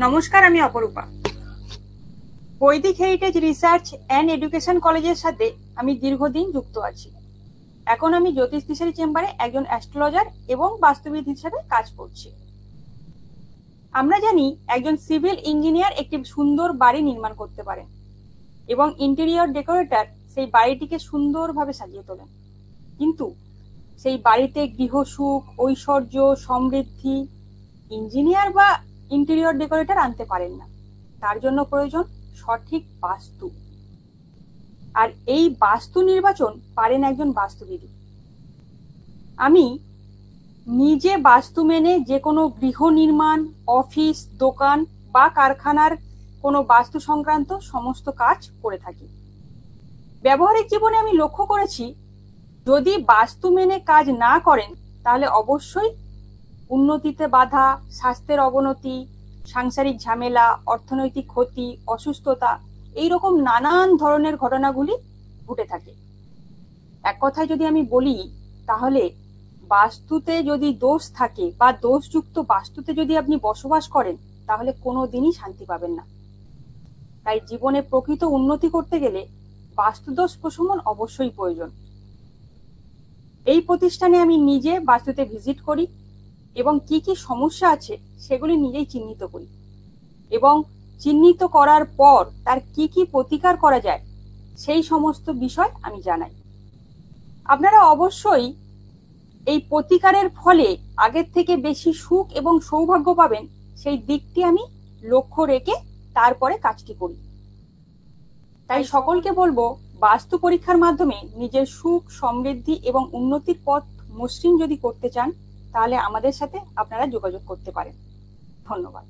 নমস্কার, আমি অপরূপা। বৈদিক হেরিটেজ রিসার্চ অ্যান্ড এডুকেশন কলেজের সাথে আমি দীর্ঘদিন যুক্ত আছি। এখন আমি জ্যোতিষ দিশারি চেম্বারে একজন অ্যাস্ট্রোলজার এবং বাস্তুবিদ হিসেবে কাজ করছি। আমরা জানি একজন সিভিল ইঞ্জিনিয়ার একটি সুন্দর বাড়ি নির্মাণ করতে পারেন এবং ইন্টেরিয়র ডেকোরেটর সেই বাড়িটিকে সুন্দরভাবে সাজিয়ে তোলেন, কিন্তু সেই বাড়িতে গৃহসুখ, ঐশ্বর্য, সমৃদ্ধি ইঞ্জিনিয়ার বা ইন্টেরিয়র ডেকোরেটর আনতে পারেন না। তার জন্য প্রয়োজন সঠিক বাস্তু, আর এই বাস্তু নির্বাচন পারেন একজন বাস্তুবিদ। আমি নিজে বাস্তু মেনে যে কোনো গৃহ নির্মাণ, অফিস, দোকান বা কারখানার কোনো বাস্তু সংক্রান্ত সমস্ত কাজ করে থাকি। ব্যবহারিক জীবনে আমি লক্ষ্য করেছি, যদি বাস্তু মেনে কাজ না করেন তাহলে অবশ্যই উন্নতিতে বাধা, স্বাস্থ্যের অবনতি, সাংসারিক ঝামেলা, অর্থনৈতিক ক্ষতি, অসুস্থতা, এইরকম নানান ধরনের ঘটনাগুলি ঘটে থাকে। এক কথায় যদি আমি বলি, তাহলে বাস্তুতে যদি দোষ থাকে বা দোষযুক্ত বাস্তুতে যদি আপনি বসবাস করেন, তাহলে কোনো দিনই শান্তি পাবেন না। তাই জীবনে প্রকৃত উন্নতি করতে গেলে বাস্তুদোষ প্রশমন অবশ্যই প্রয়োজন। এই প্রতিষ্ঠানে আমি নিজে বাস্তুতে ভিজিট করি এবং কি কি সমস্যা আছে সেগুলি নিজেই চিহ্নিত করি, এবং চিহ্নিত করার পর তার কি কি প্রতিকার করা যায় সেই সমস্ত বিষয় আমি জানাই। আপনারা অবশ্যই এই প্রতিকারের ফলে আগের থেকে বেশি সুখ এবং সৌভাগ্য পাবেন, সেই দিকটি আমি লক্ষ্য রেখে তারপরে কাজটি করি। তাই সকলকে বলবো, বাস্তু পরীক্ষার মাধ্যমে নিজের সুখ, সমৃদ্ধি এবং উন্নতির পথ মসৃণ যদি করতে চান, তাহলে আমাদের সাথে আপনারা যোগাযোগ করতে পারেন। ধন্যবাদ।